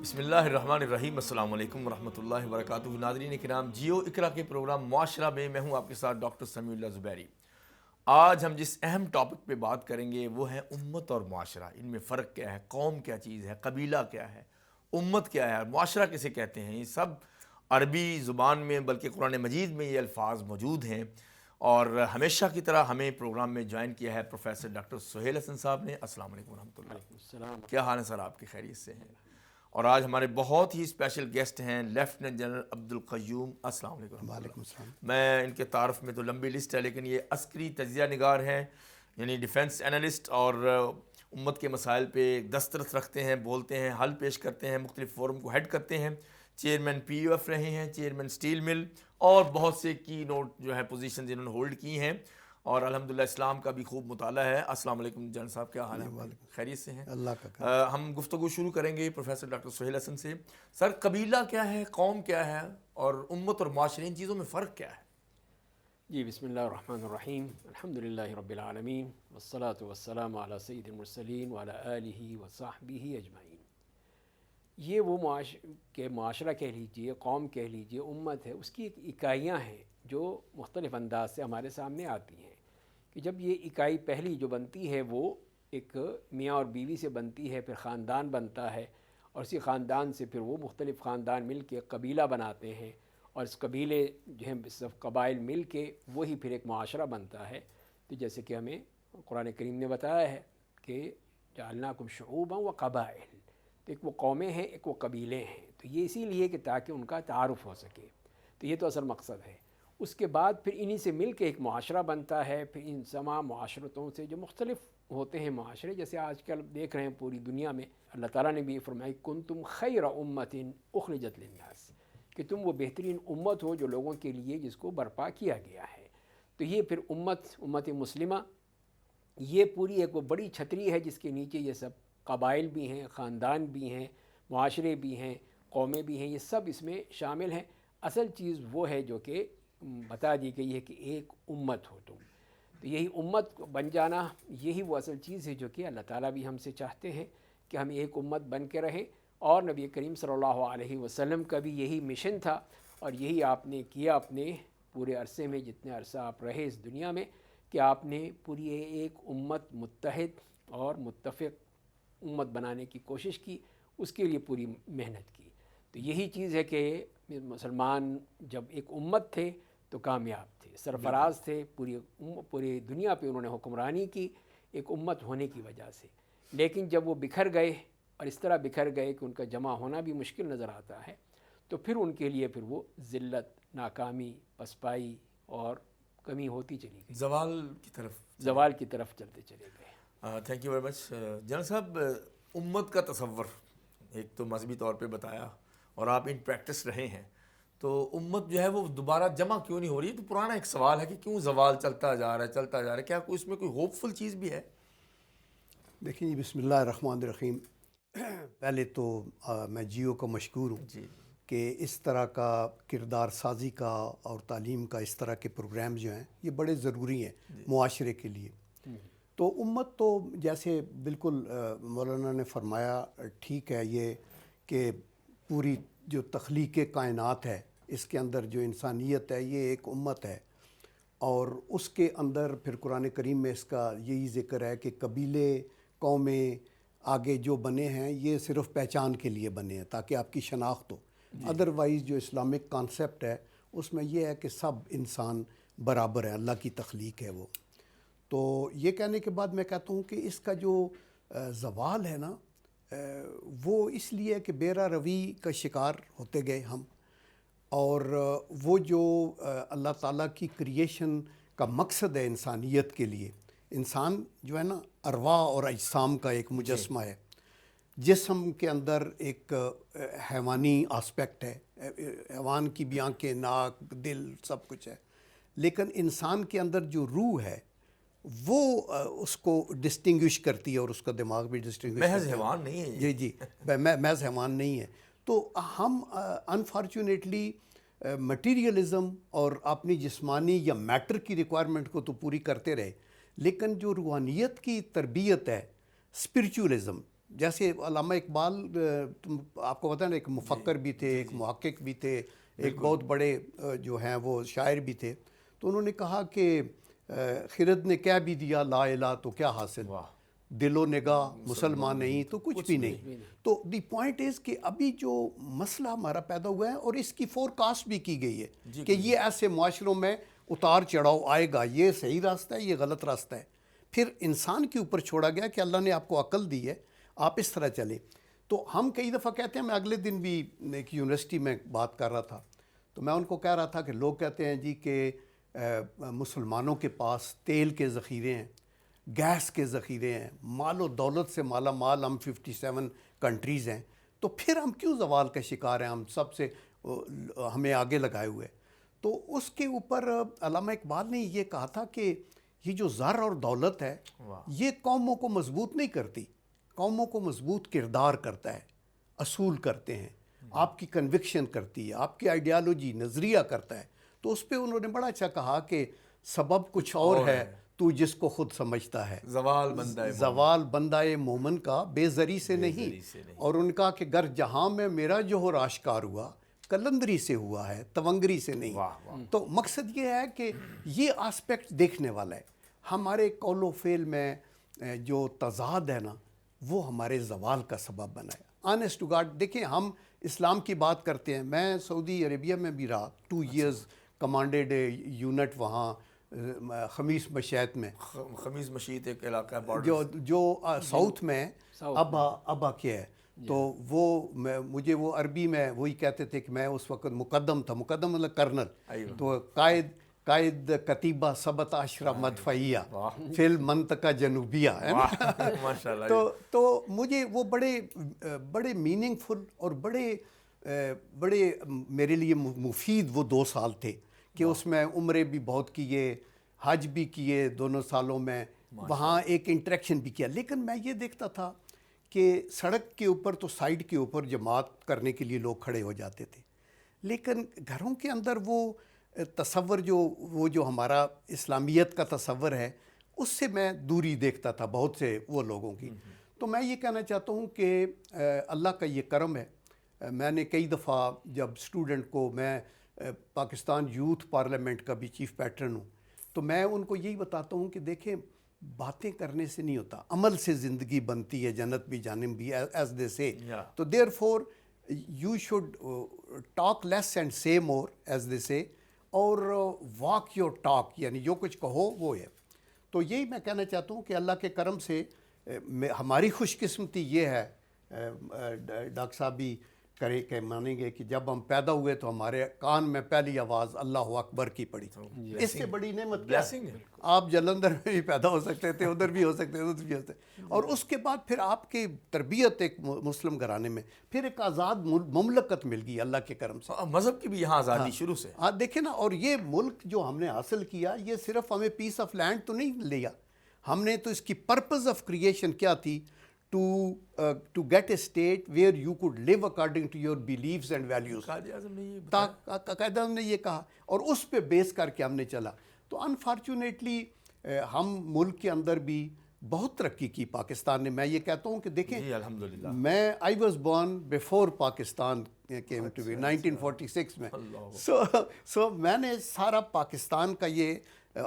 بسم اللہ الرحمن الرحیم۔ السلام علیکم ورحمۃ اللہ وبرکاتہ۔ ناظرین کرام، جیو اقرا کے پروگرام معاشرہ میں ہوں آپ کے ساتھ ڈاکٹر سمیع اللہ زبیری۔ آج ہم جس اہم ٹاپک پہ بات کریں گے وہ ہے امت اور معاشرہ، ان میں فرق کیا ہے، قوم کیا چیز ہے، قبیلہ کیا ہے، امت کیا ہے، معاشرہ کسے کہتے ہیں۔ یہ سب عربی زبان میں بلکہ قرآن مجید میں یہ الفاظ موجود ہیں، اور ہمیشہ کی طرح ہمیں پروگرام میں جوائن کیا ہے پروفیسر ڈاکٹر سہیل حسن صاحب نے۔ السلام علیکم ورحمۃ اللہ۔ السلام۔ کیا حال ہے سر آپ کی؟ خیریت سے ہیں؟ اور آج ہمارے بہت ہی اسپیشل گیسٹ ہیں لیفٹیننٹ جنرل عبد القیوم۔ السلام علیکم۔ وعلیکم السلام۔ میں ان کے تعارف میں تو لمبی لسٹ ہے، لیکن یہ عسکری تجزیہ نگار ہیں، یعنی ڈیفنس انالسٹ، اور امت کے مسائل پہ دسترس رکھتے ہیں، بولتے ہیں، حل پیش کرتے ہیں، مختلف فورم کو ہیڈ کرتے ہیں، چیئرمین پی یو ایف رہے ہیں، چیئرمین اسٹیل مل، اور بہت سے کی نوٹ جو ہے پوزیشنز انہوں نے ہولڈ کی ہیں، اور الحمدللہ اسلام کا بھی خوب مطالعہ ہے۔ السلام علیکم جنرل صاحب، کیا حال ہے؟ خیریت سے ہیں؟ اللہ کا کرم۔ ہم گفتگو شروع کریں گے پروفیسر ڈاکٹر سہیل حسن سے۔ سر، قبیلہ کیا ہے، قوم کیا ہے، اور امت اور معاشرے، ان چیزوں میں فرق کیا ہے؟ جی، بسم اللہ الرحمن الرحیم، الحمدللہ رب العالمین، والصلاة والسلام علی سید المرسلین وعلی آلہ وصحبہ اجمعین۔ یہ وہ معاشرہ کہہ لیجئے، قوم کہہ لیجئے، امت ہے، اس کی ایک اکائیاں ہیں جو مختلف انداز سے ہمارے سامنے آتی ہیں، کہ جب یہ اکائی پہلی جو بنتی ہے وہ ایک میاں اور بیوی سے بنتی ہے، پھر خاندان بنتا ہے، اور اسی خاندان سے پھر وہ مختلف خاندان مل کے قبیلہ بناتے ہیں، اور اس قبیلے جو ہیں سب قبائل مل کے وہی پھر ایک معاشرہ بنتا ہے۔ تو جیسے کہ ہمیں قرآن کریم نے بتایا ہے کہ جعلناکم شعوبا و قبائل، تو ایک وہ قومیں ہیں، ایک وہ قبیلے ہیں، تو یہ اسی لیے کہ تاکہ ان کا تعارف ہو سکے، تو یہ تو اصل مقصد ہے۔ اس کے بعد پھر انہی سے مل کے ایک معاشرہ بنتا ہے، پھر ان تمام معاشرتوں سے جو مختلف ہوتے ہیں معاشرے، جیسے آج کل دیکھ رہے ہیں پوری دنیا میں اللہ تعالیٰ نے بھی فرمائی کنتم خیر امت اخرجت للناس، کہ تم وہ بہترین امت ہو جو لوگوں کے لیے جس کو برپا کیا گیا ہے۔ تو یہ پھر امت مسلمہ، یہ پوری ایک وہ بڑی چھتری ہے جس کے نیچے یہ سب قبائل بھی ہیں، خاندان بھی ہیں، معاشرے بھی ہیں، قومیں بھی ہیں، یہ سب اس میں شامل ہیں۔ اصل چیز وہ ہے جو کہ بتا دی گئی ہے کہ ایک امت ہو تم، تو یہی امت بن جانا، یہی وہ اصل چیز ہے جو کہ اللہ تعالیٰ بھی ہم سے چاہتے ہیں کہ ہم ایک امت بن کے رہیں، اور نبی کریم صلی اللہ علیہ وسلم کا بھی یہی مشن تھا، اور یہی آپ نے کیا اپنے پورے عرصے میں، جتنے عرصہ آپ رہے اس دنیا میں، کہ آپ نے پوری ایک امت متحد اور متفق امت بنانے کی کوشش کی، اس کے لیے پوری محنت کی۔ تو یہی چیز ہے کہ مسلمان جب ایک امت تھے تو کامیاب تھے، سرفراز تھے، پوری دنیا پہ انہوں نے حکمرانی کی ایک امت ہونے کی وجہ سے۔ لیکن جب وہ بکھر گئے، اور اس طرح بکھر گئے کہ ان کا جمع ہونا بھی مشکل نظر آتا ہے، تو پھر ان کے لیے پھر وہ ذلت، ناکامی، پسپائی اور کمی ہوتی چلی گئی، زوال کی طرف چلتے چلے گئے۔ Thank you very much general صاحب۔ امت کا تصور ایک تو مذہبی طور پہ بتایا، اور آپ ان پریکٹس رہے ہیں، تو امت جو ہے وہ دوبارہ جمع کیوں نہیں ہو رہی؟ تو پرانا ایک سوال ہے کہ کیوں زوال چلتا جا رہا ہے، کیا کوئی اس میں کوئی ہوپ فل چیز بھی ہے؟ دیکھیں جی، بسم اللہ الرحمن الرحیم۔ پہلے تو میں جیو کا مشکور ہوں جی، کہ اس طرح کا کردار سازی کا اور تعلیم کا اس طرح کے پروگرام جو ہیں یہ بڑے ضروری ہیں معاشرے کے لیے۔ تو امت تو جیسے بالکل مولانا نے فرمایا ٹھیک ہے، یہ کہ پوری جو تخلیق کائنات ہے اس کے اندر جو انسانیت ہے یہ ایک امت ہے، اور اس کے اندر پھر قرآن کریم میں اس کا یہی ذکر ہے کہ قبیلے، قومیں آگے جو بنے ہیں یہ صرف پہچان کے لیے بنے ہیں تاکہ آپ کی شناخت ہو۔ ادروائز جو اسلامک کانسیپٹ ہے اس میں یہ ہے کہ سب انسان برابر ہے، اللہ کی تخلیق ہے وہ۔ تو یہ کہنے کے بعد میں کہتا ہوں کہ اس کا جو زوال ہے نا، وہ اس لیے کہ بیرا روی کا شکار ہوتے گئے ہم، اور وہ جو اللہ تعالیٰ کی کریشن کا مقصد ہے انسانیت کے لیے، انسان جو ہے نا ارواح اور اجسام کا ایک مجسمہ ہے۔ جسم کے اندر ایک حیوانی آسپیکٹ ہے، حیوان کی بھی آنکھیں، ناک، دل، سب کچھ ہے، لیکن انسان کے اندر جو روح ہے وہ اس کو ڈسٹنگوش کرتی ہے، اور اس کا دماغ بھی ڈسٹنگوش کرتی ہے۔ محض حیوان نہیں ہے یہ۔ جی جی، محض حیوان نہیں ہے۔ تو ہم انفارچونیٹلی مٹیریلزم اور اپنی جسمانی یا میٹر کی ریکوائرمنٹ کو تو پوری کرتے رہے، لیکن جو روحانیت کی تربیت ہے، اسپرچولزم، جیسے علامہ اقبال آپ کو پتہ ہے نا ایک مفکر بھی تھے, ایک محقق بھی تھے, ایک بہت بڑے جو ہیں وہ شاعر بھی تھے. تو انہوں نے کہا کہ خرد نے کہہ بھی دیا لا الہ تو کیا حاصل, دل و نگاہ مسلمان نہیں تو کچھ بھی نہیں. تو دی پوائنٹ از کہ ابھی جو مسئلہ ہمارا پیدا ہوا ہے اور اس کی فور کاسٹ بھی کی گئی ہے کہ یہ ایسے معاشروں میں اتار چڑھاؤ آئے گا, یہ صحیح راستہ ہے, یہ غلط راستہ ہے. پھر انسان کے اوپر چھوڑا گیا کہ اللہ نے آپ کو عقل دی ہے, آپ اس طرح چلیں. تو ہم کئی دفعہ کہتے ہیں, میں اگلے دن بھی ایک یونیورسٹی میں بات کر رہا تھا تو میں ان کو کہہ رہا تھا کہ لوگ کہتے ہیں جی کہ مسلمانوں کے پاس تیل کے ذخیرے ہیں, گیس کے ذخیرے ہیں, مال و دولت سے مالا مال ہم 57 کنٹریز ہیں, تو پھر ہم کیوں زوال کا شکار ہیں, ہم سب سے ہمیں آگے لگائے ہوئے. تو اس کے اوپر علامہ اقبال نے یہ کہا تھا کہ یہ جو زر اور دولت ہے یہ قوموں کو مضبوط نہیں کرتی, قوموں کو مضبوط کردار کرتا ہے, اصول کرتے ہیں, آپ کی کنوکشن کرتی ہے, آپ کی آئیڈیالوجی نظریہ کرتا ہے. تو اس پہ انہوں نے بڑا اچھا کہا کہ سبب کچھ اور ہے تو جس کو خود سمجھتا ہے, زوال بندہ مومن کا بے زری سے نہیں. اور ان کا کہ گر جہاں میں میرا جوہر آشکار ہوا کلندری سے ہوا ہے تونگری سے نہیں. تو مقصد یہ ہے کہ یہ آسپیکٹ دیکھنے والا ہے. ہمارے قول و فعل میں جو تضاد ہے نا وہ ہمارے زوال کا سبب بنا ہے. آنیسٹ ٹو گاڈ دیکھیں, ہم اسلام کی بات کرتے ہیں, میں سعودی عربیہ میں بھی رہا 2 ایئرز, کمانڈیڈ یونٹ وہاں خمیس مشیت میں. خمیس مشیت ایک علاقہ ہے جو ساؤتھ میں ابا کیا ہے. تو وہ مجھے وہ عربی میں وہی کہتے تھے کہ میں اس وقت مقدم تھا, مقدم مطلب کرنل, تو قائد کتیبہ سبت عشرہ مدفعیہ فی المنطقہ جنوبیہ ہے نا. تو مجھے وہ بڑے میننگ فل اور بڑے میرے لیے مفید وہ 2 سال تھے کہ اس میں عمرے بھی بہت کیے, حج بھی کیے 2 سالوں میں, وہاں ایک انٹریکشن بھی کیا. لیکن میں یہ دیکھتا تھا کہ سڑک کے اوپر تو سائڈ کے اوپر جماعت کرنے کے لیے لوگ کھڑے ہو جاتے تھے, لیکن گھروں کے اندر وہ تصور جو ہمارا اسلامیت کا تصور ہے اس سے میں دوری دیکھتا تھا بہت سے وہ لوگوں کی. تو میں یہ کہنا چاہتا ہوں کہ اللہ کا یہ کرم ہے. میں نے کئی دفعہ جب اسٹوڈنٹ کو, میں پاکستان یوتھ پارلیمنٹ کا بھی چیف پیٹرن ہوں, تو میں ان کو یہی بتاتا ہوں کہ دیکھیں باتیں کرنے سے نہیں ہوتا, عمل سے زندگی بنتی ہے, جنت بھی جہنم بھی, ایز دے سے. تو therefore you should talk less and say more, as they سے, اور واک یور ٹاک, یعنی جو کچھ کہو وہ ہے. تو یہی میں کہنا چاہتا ہوں کہ اللہ کے کرم سے ہماری خوش قسمتی یہ ہے, ڈاکٹر صاحب بھی کرے کہ مانیں گے کہ جب ہم پیدا ہوئے تو ہمارے کان میں پہلی آواز اللہ اکبر کی پڑی. اس سے بڑی نعمت کیا ہے؟ آپ جلندھر میں بھی پیدا ہو سکتے تھے, ادھر بھی ہو سکتے تھے, ادھر بھی ہو سکتے, اور اس کے بعد پھر آپ کی تربیت ایک مسلم گھرانے میں, پھر ایک آزاد مملکت مل گئی اللہ کے کرم سے. مذہب کی بھی یہاں آزادی شروع سے. ہاں دیکھیں نا, اور یہ ملک جو ہم نے حاصل کیا یہ صرف ہمیں پیس آف لینڈ تو نہیں لیا, ہم نے تو اس کی پرپز آف کریشن کیا تھی, to get a state where you could live according to your beliefs and values. Quaid Azam نے یہ کہا اور اس پہ بیس کر کے ہم نے چلا. تو انفارچونیٹلی ہم ملک کے اندر بھی بہت ترقی کی پاکستان نے. میں یہ کہتا ہوں کہ دیکھیں الحمدللہ میں I was born before Pakistan came to be 1946 میں. so میں نے سارا پاکستان کا یہ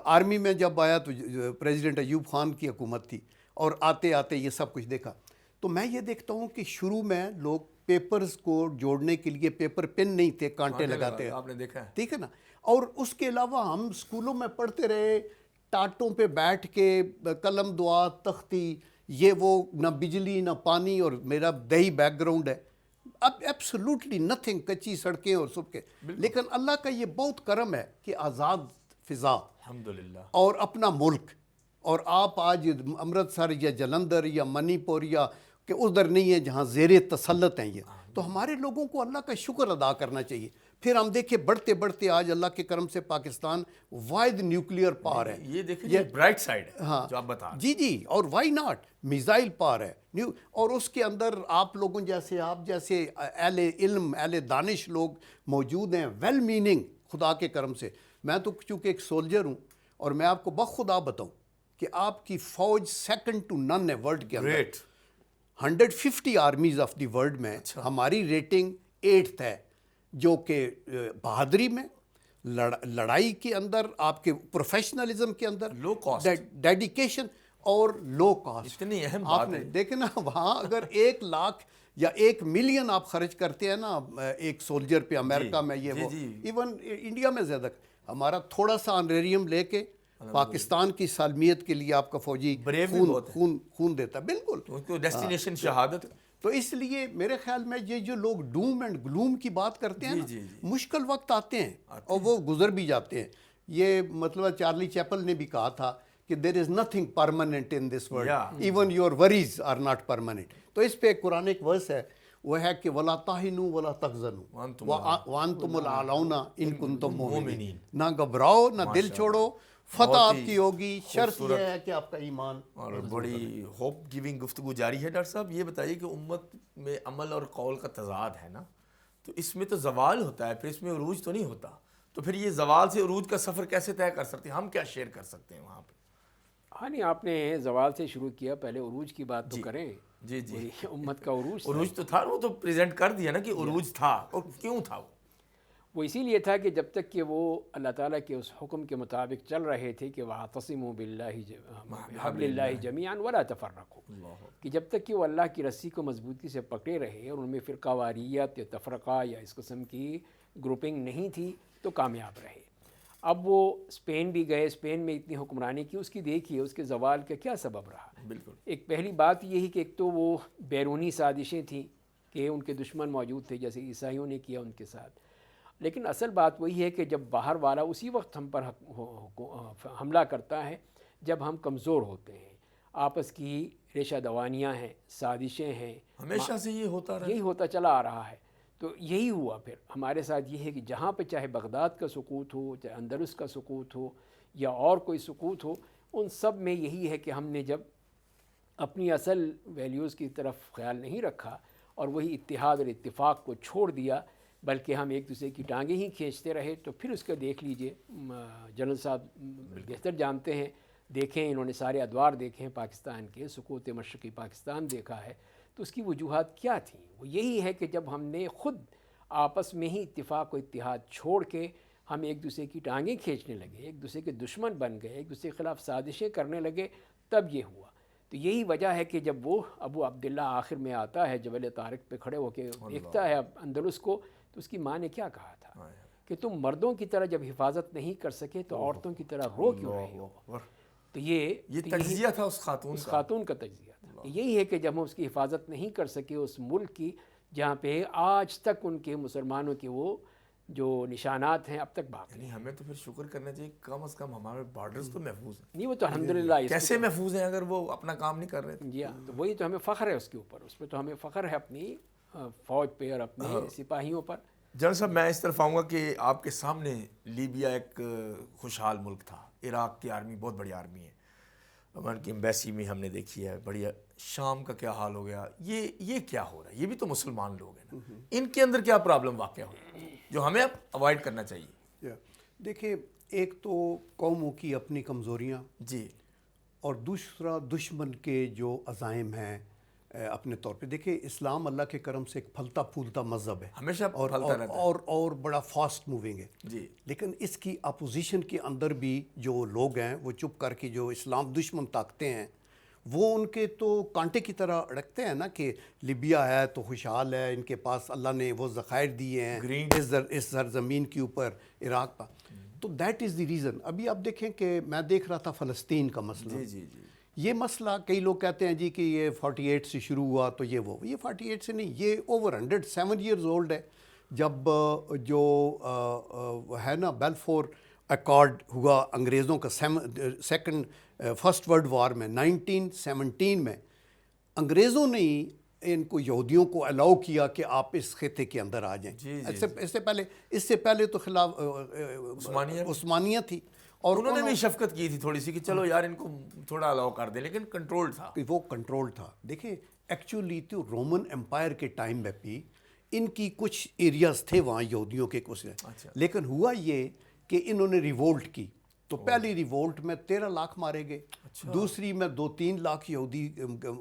آرمی میں جب آیا تو پریزیڈنٹ ایوب خان کی حکومت تھی, اور آتے آتے یہ سب کچھ دیکھا. تو میں یہ دیکھتا ہوں کہ شروع میں لوگ پیپرز کو جوڑنے کے لیے پیپر پن نہیں تھے, کانٹے لگاتے, آپ نے دیکھا ہے, ٹھیک ہے نا. اور اس کے علاوہ ہم اسکولوں میں پڑھتے رہے ٹاٹوں پہ بیٹھ کے, قلم دعا تختی, یہ وہ, نہ بجلی نہ پانی, اور میرا دیہی بیک گراؤنڈ ہے, اب ایبسولوٹلی نتھنگ, کچی سڑکیں اور سب کے. لیکن اللہ کا یہ بہت کرم ہے کہ آزاد فضا الحمدللہ, اور اپنا ملک. اور آپ آج امرتسر یا جلندھر یا منی پور یا کہ ادھر نہیں ہے جہاں زیر تسلط ہیں یہ, تو ہمارے لوگوں کو اللہ کا شکر ادا کرنا چاہیے. پھر ہم دیکھیں بڑھتے بڑھتے آج اللہ کے کرم سے پاکستان واحد نیوکلیئر پاور ہے. یہ دیکھیں یہ برائٹ سائڈ ہے ہاں جو آپ بتا رہے. جی, اور وائی ناٹ, میزائل پاور ہے, اور اس کے اندر آپ لوگوں جیسے, آپ جیسے اہل علم اہل دانش لوگ موجود ہیں, ویل میننگ, خدا کے کرم سے. میں تو چونکہ ایک سولجر ہوں, اور میں آپ کو بخدا بتاؤں کہ آپ کی فوج سیکنڈ ٹو نن ہے ورلڈ کے اندر. 150 آرمیز آف دی ورلڈ میں ہماری ریٹنگ 8th ہے، جو کہ بہادری میں، لڑائی کے اندر، آپ کے پروفیشنلزم کے اندر، لو کاسٹ، ڈیڈیکیشن اور لو کاسٹ. اتنی اہم آپ بات نے ہے. دیکھیں نا وہاں اگر 1 لاکھ یا 1 ملین آپ خرچ کرتے ہیں نا ایک سولجر پہ امریکہ میں، یہ وہ ایون انڈیا میں زیادہ، ہمارا تھوڑا سا آنریریم لے کے پاکستان کی سالمیت کے لیے آپ کا فوجی خون دیتا ہے. بالکل ڈیسٹینیشن شہادت. تو اس لیے میرے خیال میں یہ جو لوگ ڈوم اینڈ گلوم کی بات کرتے ہیں نا، مشکل وقت آتے ہیں اور وہ گزر بھی جاتے ہیں. یہ مطلب چارلی چیپل نے بھی کہا تھا کہ there is nothing permanent in this world, even your worries are not permanent. تو اس پہ قرآن ایک ورس ہے، وہ ہے کہ وَلَا تَهِنُوا وَلَا تَحْزَنُوا وَأَنْتُمُ الْأَعْلَوْنَ إِن كُنتُم مُؤْمِنِينَ. نہ گھبراؤ، نہ دل چھوڑو، فتح آپ کی ہوگی. شرط یہ ہے کہ آپ کا ایمان. اور بڑی ہوپ گیونگ گفتگو جاری ہے. ڈاکٹر صاحب یہ بتائیے کہ امت میں عمل اور قول کا تضاد ہے نا، تو اس میں تو زوال ہوتا ہے، پھر اس میں عروج تو نہیں ہوتا. تو پھر یہ زوال سے عروج کا سفر کیسے طے کر سکتے ہیں؟ ہم کیا شیئر کر سکتے ہیں وہاں پہ؟ ہاں نہیں، آپ نے زوال سے شروع کیا، پہلے عروج کی بات تو کریں. جی امت کا عروج تو تھا، وہ تو پریزنٹ کر دیا نا کہ عروج تھا. اور کیوں تھا وہ اسی لیے تھا کہ جب تک کہ وہ اللہ تعالیٰ کے اس حکم کے مطابق چل رہے تھے کہ وَاعْتَصِمُوا بِاللَّهِ حَبْلِ اللَّهِ جَمِيعًا وَلَا تَفَرَّقُوا، کہ جب تک کہ وہ اللہ کی رسی کو مضبوطی سے پکڑے رہے اور ان میں فرقہ واریت یا تفرقہ یا اس قسم کی گروپنگ نہیں تھی تو کامیاب رہے. اب وہ اسپین بھی گئے، اسپین میں اتنی حکمرانی کی، اس کی دیکھیے اس کے زوال کا کیا سبب رہا. بالکل. ایک پہلی بات یہی کہ ایک تو وہ بیرونی سازشیں تھیں کہ ان کے دشمن موجود تھے، جیسے عیسائیوں نے کیا ان کے ساتھ. لیکن اصل بات وہی ہے کہ جب باہر والا اسی وقت ہم پر حملہ کرتا ہے جب ہم کمزور ہوتے ہیں. آپس کی ریشہ دوانیاں ہیں، سازشیں ہیں، ہمیشہ سے یہ ہوتا رہا، یہی ہوتا چلا آ رہا ہے. تو یہی ہوا پھر ہمارے ساتھ. یہ ہے کہ جہاں پہ چاہے بغداد کا سقوط ہو، چاہے اندلس کا سقوط ہو یا اور کوئی سقوط ہو، ان سب میں یہی ہے کہ ہم نے جب اپنی اصل ویلیوز کی طرف خیال نہیں رکھا اور وہی اتحاد اور اتفاق کو چھوڑ دیا، بلکہ ہم ایک دوسرے کی ٹانگیں ہی کھینچتے رہے. تو پھر اس کا دیکھ لیجئے، جنرل صاحب بہتر جانتے ہیں، دیکھیں، انہوں نے سارے ادوار دیکھے ہیں پاکستان کے، سقوط مشرقی پاکستان دیکھا ہے. تو اس کی وجوہات کیا تھیں؟ وہ یہی ہے کہ جب ہم نے خود آپس میں ہی اتفاق و اتحاد چھوڑ کے ہم ایک دوسرے کی ٹانگیں کھینچنے لگے، ایک دوسرے کے دشمن بن گئے، ایک دوسرے کے خلاف سازشیں کرنے لگے، تب یہ ہوا. تو یہی وجہ ہے کہ جب وہ ابو عبداللہ آخر میں آتا ہے جبل طارق پہ کھڑے ہو کے دیکھتا ہے اندلس کو، تو اس کی ماں نے کیا کہا تھا کہ تم مردوں کی طرح جب حفاظت نہیں کر سکے تو عورتوں کی طرح رو کیوں رہے ہو. تو یہ تجزیہ تھا اس خاتون کا تجزیہ تھا. یہی ہے کہ جب ہم اس کی حفاظت نہیں کر سکے اس ملک کی جہاں پہ آج تک ان کے مسلمانوں کے وہ جو نشانات ہیں اب تک باقی ہیں. ہمیں تو پھر شکر کرنا چاہیے کم از کم ہمارے بارڈرز تو محفوظ ہیں. نہیں وہ تو الحمدللہ کیسے محفوظ ہیں اگر وہ اپنا کام نہیں کر رہے تھے. جی ہاں، تو وہی تو ہمیں فخر ہے اس کے اوپر، اس پہ تو ہمیں فخر ہے اپنی فوج پہ اور اپنے سپاہیوں پر. جنرل صاحب میں اس طرف آؤں گا کہ آپ کے سامنے لیبیا ایک خوشحال ملک تھا، عراق کی آرمی بہت بڑی آرمی ہے، امریکہ کی ایمبیسی میں ہم نے دیکھی ہے. بڑی شام کا کیا حال ہو گیا. یہ کیا ہو رہا ہے؟ یہ بھی تو مسلمان لوگ ہیں نا، ان کے اندر کیا پرابلم واقع ہو رہا ہے جو ہمیں اب اوائڈ کرنا چاہیے؟ دیکھیں، ایک تو قوموں کی اپنی کمزوریاں، جی، اور دوسرا دشمن کے جو عزائم ہیں اپنے طور پہ. دیکھیں، اسلام اللہ کے کرم سے ایک پھلتا پھولتا مذہب ہے، ہمیشہ پھلتا رہتا ہے اور بڑا فاسٹ موونگ ہے. جی، لیکن اس کی اپوزیشن کے اندر بھی جو لوگ ہیں وہ چپ کر کے جو اسلام دشمن طاقتیں ہیں وہ ان کے تو کانٹے کی طرح اڑکتے ہیں نا کہ لیبیا ہے تو خوشحال ہے، ان کے پاس اللہ نے وہ ذخائر دیے ہیں اس سرزمین کے اوپر، عراق کا. تو دیٹ از دی ریزن. ابھی آپ دیکھیں کہ میں دیکھ رہا تھا فلسطین کا مسئلہ. جی، یہ مسئلہ کئی لوگ کہتے ہیں جی کہ یہ 48 سے شروع ہوا تو یہ 48 سے نہیں، یہ اوور 107 ایئرز اولڈ ہے. جب جو ہے نا بیلفور ایکارڈ ہوا انگریزوں کا فرسٹ ورلڈ وار میں 1917 میں، انگریزوں نے ان کو یہودیوں کو الاؤ کیا کہ آپ اس خطے کے اندر آ جائیں. اس سے پہلے تو خلاف عثمانیہ تھی، اور انہوں نے بھی شفقت کی تھی تھوڑی سی کہ چلو یار ان کو تھوڑا الاؤ کر دیں، لیکن کنٹرول تھا. وہ کنٹرول تھا. دیکھیں ایکچولی تو رومن امپائر کے ٹائم میں بھی ان کی کچھ ایریاز تھے وہاں یہودیوں کے کچھ، لیکن ہوا یہ کہ انہوں نے ریوولٹ کی تو پہلی ریوولٹ میں 13 لاکھ مارے گئے، دوسری میں 2-3 لاکھ یہودی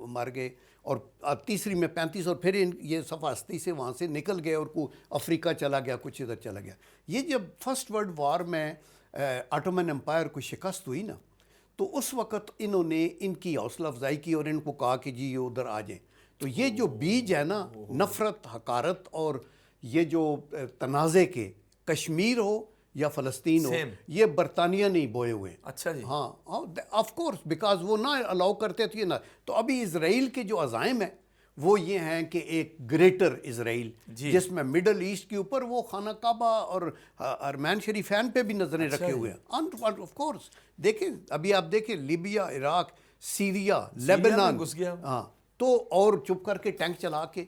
مار گئے، اور تیسری میں 35، اور پھر یہ صفحہ ہستی سے وہاں سے نکل گئے اور کو افریقہ چلا گیا، کچھ ادھر چلا گیا۔ یہ جب فرسٹ ورلڈ وار میں آٹومن امپائر کو شکست ہوئی نا، تو اس وقت انہوں نے ان کی حوصلہ افزائی کی اور ان کو کہا کہ جی یہ ادھر آ جائیں۔ تو یہ جو بیج ہے نا نفرت، حقارت اور یہ جو تنازع کے، کشمیر ہو یا فلسطین ہو، یہ برطانیہ نے ہی بوئے ہوئے ہیں۔ اچھا جی، ہاں آف کورس، بیکاز وہ نہ الاؤ کرتے تھے نا۔ تو ابھی اسرائیل کے جو عزائم ہیں وہ یہ ہیں کہ ایک گریٹر اسرائیل، جس میں مڈل ایسٹ کے اوپر وہ خانہ کعبہ اور حرمین شریفین پہ بھی نظریں رکھے ہوئے ہیں۔ آف کورس دیکھیں، ابھی آپ دیکھیں لیبیا، عراق، سیریا، لیبنان، گھس گیا، ہاں، تو اور چپ کر کے ٹینک چلا کے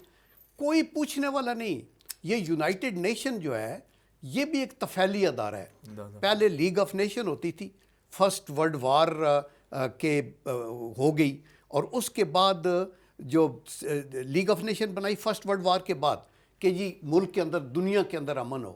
کوئی پوچھنے والا نہیں۔ یہ یونائٹڈ نیشن جو ہے یہ بھی ایک تفعیلی ادارہ ہے۔ پہلے لیگ آف نیشن ہوتی تھی، فرسٹ ورلڈ وار کے ہو گئی، اور اس کے بعد جو لیگ آف نیشن بنائی فرسٹ ورلڈ وار کے بعد کہ جی ملک کے اندر، دنیا کے اندر امن ہو،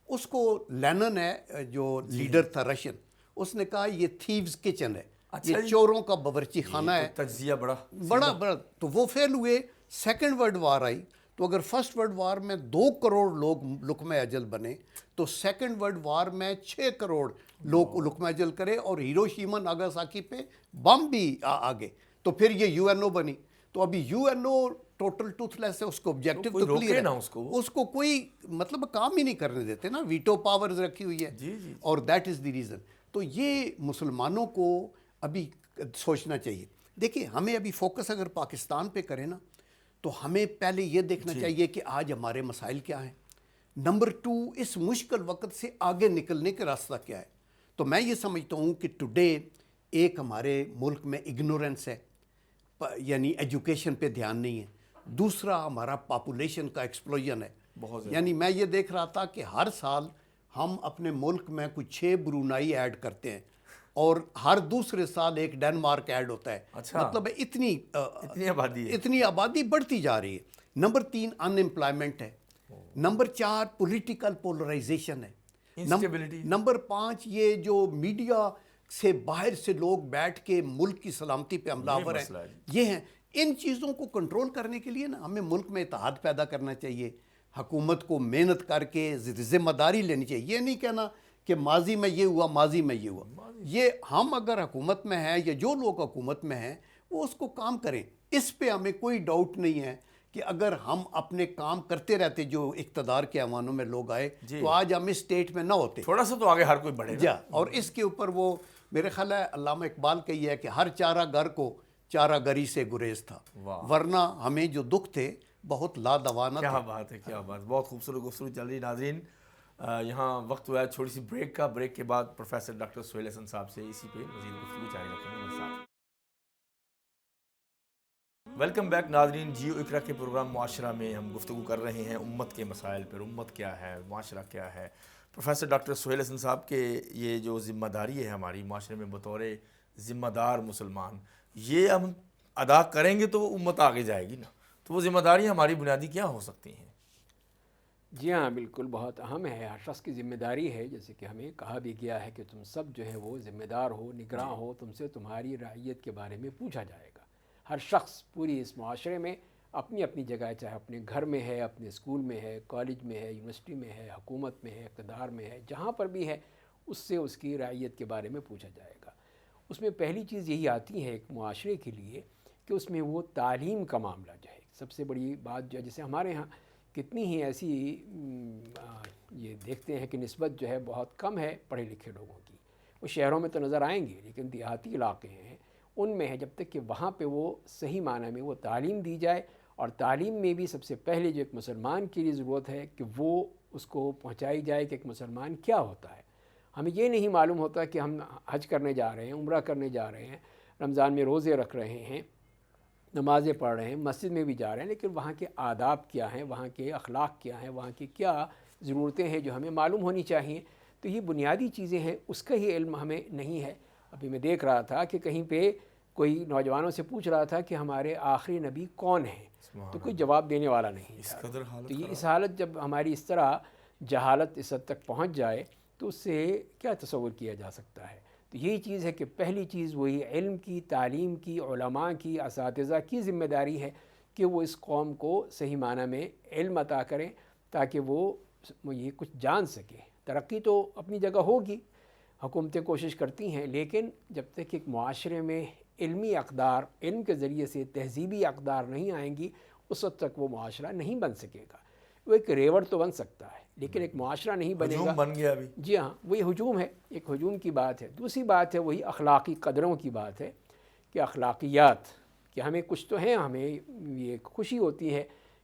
اس کو لینن ہے جو لیڈر تھا رشین، اس نے کہا یہ تھیوز کچن ہے، یہ چوروں کا باورچی خانہ ہے، تجزیہ بڑا۔ تو وہ فیل ہوئے، سیکنڈ ورلڈ وار آئی، تو اگر فرسٹ ورلڈ وار میں 2 کروڑ لوگ لقمہ اجل بنے تو سیکنڈ ورلڈ وار میں 6 کروڑ لوگ لقمہ اجل کرے، اور ہیروشیما ناگاساکی پہ بم بھی آگے، تو پھر یہ یو این او بنی۔ تو ابھی U N O total toothless ہے، اس کو آبجیکٹو تو کلیئر ہے، اس کو کوئی مطلب کام ہی نہیں کرنے دیتے نا، ویٹو پاورز رکھی ہوئی ہے، اور دیٹ از دی ریزن۔ تو یہ مسلمانوں کو ابھی سوچنا چاہیے۔ دیکھیں ہمیں ابھی فوکس اگر پاکستان پہ کریں نا، تو ہمیں پہلے یہ دیکھنا چاہیے کہ آج ہمارے مسائل کیا ہیں، نمبر 2 اس مشکل وقت سے آگے نکلنے کا راستہ کیا ہے۔ تو میں یہ سمجھتا ہوں کہ ٹوڈے ایک ہمارے ملک میں اگنورنس ہے، یعنی ایجوکیشن پہ دھیان نہیں ہے، دوسرا ہمارا پاپولیشن کا ایکسپلوژن ہے، یعنی میں یہ دیکھ رہا تھا کہ ہر سال ہم اپنے ملک میں کچھ 6 برونائی ایڈ کرتے ہیں، اور ہر دوسرے سال ایک ڈنمارک ایڈ ہوتا ہے۔ مطلب اتنی آبادی بڑھتی جا رہی ہے۔ نمبر 3 ان امپلائمنٹ ہے، نمبر 4 پولیٹیکل پولرائزیشن ہے، نمبر 5 یہ جو میڈیا سے باہر سے لوگ بیٹھ کے ملک کی سلامتی پہ حملہ آور ہیں، یہ ہیں۔ ان چیزوں کو کنٹرول کرنے کے لیے نا ہمیں ملک میں اتحاد پیدا کرنا چاہیے، حکومت کو محنت کر کے ذمہ داری لینی چاہیے۔ یہ نہیں کہنا کہ ماضی میں یہ ہوا، ماضی میں یہ ہوا۔ یہ ہم اگر حکومت میں ہیں یا جو لوگ حکومت میں ہیں وہ اس کو کام کریں، اس پہ ہمیں کوئی ڈاؤٹ نہیں ہے کہ اگر ہم اپنے کام کرتے رہتے جو اقتدار کے ایوانوں میں لوگ آئے تو آج ہم اس اسٹیٹ میں نہ ہوتے، تھوڑا سا تو آگے ہر کوئی بڑھے گا۔ اور اس کے اوپر وہ میرے خیال ہے علامہ اقبال کا یہ ہے کہ ہر چارہ گر کو چارہ گری سے گریز تھا، ورنہ ہمیں جو دکھ تھے بہت لادوانا تھا۔ کیا بات ہے، کیا بات، بہت خوبصورت گفتگو چل رہی۔ ناظرین یہاں وقت ہوا ہے چھوٹی سی بریک کا، بریک کے بعد پروفیسر ڈاکٹر سہیل حسن صاحب سے اسی پہ مزید گفتگو جاری رکھیں گے۔ ویلکم بیک ناظرین، جیو اقرا کے پروگرام معاشرہ میں ہم گفتگو کر رہے ہیں امت کے مسائل پر، امت کیا ہے، معاشرہ کیا ہے۔ پروفیسر ڈاکٹر سہیل حسن صاحب کے یہ جو ذمہ داری ہے ہماری معاشرے میں بطور ذمہ دار مسلمان، یہ ہم ادا کریں گے تو وہ امت آگے جائے گی نا، تو وہ ذمہ داریاں ہماری بنیادی کیا ہو سکتی ہیں؟ جی ہاں بالکل، بہت اہم ہے، ہر شخص کی ذمہ داری ہے، جیسے کہ ہمیں کہا بھی گیا ہے کہ تم سب جو ہے وہ ذمہ دار ہو، نگراں ہو، تم سے تمہاری رعیت کے بارے میں پوچھا جائے گا۔ ہر شخص پوری اس معاشرے میں اپنی اپنی جگہ، چاہے اپنے گھر میں ہے، اپنے اسکول میں ہے، کالج میں ہے، یونیورسٹی میں ہے، حکومت میں ہے، اقتدار میں ہے، جہاں پر بھی ہے اس سے اس کی رعیت کے بارے میں پوچھا جائے گا۔ اس میں پہلی چیز یہی آتی ہے ایک معاشرے کے لیے کہ اس میں وہ تعلیم کا معاملہ جو ہے سب سے بڑی بات جو ہے، جیسے ہمارے ہاں کتنی ہی ایسی یہ دیکھتے ہیں کہ نسبت جو ہے بہت کم ہے پڑھے لکھے لوگوں کی، وہ شہروں میں تو نظر آئیں گے لیکن دیہاتی علاقے ہیں ان میں ہے، جب تک کہ وہاں پہ وہ صحیح معنی میں وہ تعلیم دی جائے، اور تعلیم میں بھی سب سے پہلے جو ایک مسلمان کے لیے ضرورت ہے کہ وہ اس کو پہنچائی جائے کہ ایک مسلمان کیا ہوتا ہے۔ ہمیں یہ نہیں معلوم ہوتا کہ ہم حج کرنے جا رہے ہیں، عمرہ کرنے جا رہے ہیں، رمضان میں روزے رکھ رہے ہیں، نمازیں پڑھ رہے ہیں، مسجد میں بھی جا رہے ہیں، لیکن وہاں کے آداب کیا ہیں، وہاں کے اخلاق کیا ہیں، وہاں کی کیا ضرورتیں ہیں جو ہمیں معلوم ہونی چاہیے۔ تو یہ بنیادی چیزیں ہیں، اس کا ہی علم ہمیں نہیں ہے۔ ابھی میں دیکھ رہا تھا کہ کہیں پہ کوئی نوجوانوں سے پوچھ رہا تھا کہ ہمارے آخری نبی کون ہیں، تو کوئی جواب دینے والا نہیں تھا۔ تو یہ اس حالت، جب ہماری اس طرح جہالت اس حد تک پہنچ جائے تو اس سے کیا تصور کیا جا سکتا ہے۔ تو یہی چیز ہے کہ پہلی چیز وہی علم کی، تعلیم کی، علماء کی، اساتذہ کی ذمہ داری ہے کہ وہ اس قوم کو صحیح معنی میں علم عطا کریں تاکہ وہ یہ کچھ جان سکے۔ ترقی تو اپنی جگہ ہوگی، حکومتیں کوشش کرتی ہیں، لیکن جب تک ایک معاشرے میں علمی اقدار، علم کے ذریعے سے تہذیبی اقدار نہیں آئیں گی، اس وقت تک وہ معاشرہ نہیں بن سکے گا۔ وہ ایک ریوڑ تو بن سکتا ہے لیکن ایک معاشرہ نہیں بنے گا۔ ہجوم بن گیا ابھی۔ جی ہاں، وہی ہجوم ہے، ایک ہجوم کی بات ہے۔ دوسری بات ہے وہی اخلاقی قدروں کی بات ہے کہ اخلاقیات، کہ ہمیں کچھ تو ہیں، ہمیں یہ خوشی ہوتی ہے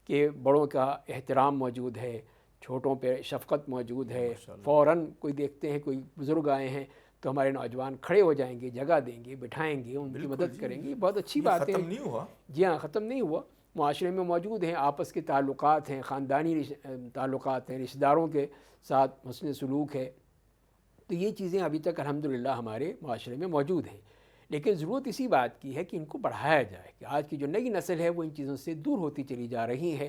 کہ بڑوں کا احترام موجود ہے، چھوٹوں پہ شفقت موجود ہے، فوراً کوئی دیکھتے ہیں کوئی بزرگ آئے ہیں تو ہمارے نوجوان کھڑے ہو جائیں گے، جگہ دیں گے، بٹھائیں گے، ان کی مدد کریں گے۔ یہ بہت اچھی بات ہے، ختم نہیں ہوا۔ جی ہاں، ختم نہیں ہوا، معاشرے میں موجود ہیں، آپس کے تعلقات ہیں، خاندانی تعلقات ہیں، رشتہ داروں کے ساتھ حسن سلوک ہے۔ تو یہ چیزیں ابھی تک الحمدللہ ہمارے معاشرے میں موجود ہیں، لیکن ضرورت اسی بات کی ہے کہ ان کو بڑھایا جائے کہ آج کی جو نئی نسل ہے وہ ان چیزوں سے دور ہوتی چلی جا رہی ہے،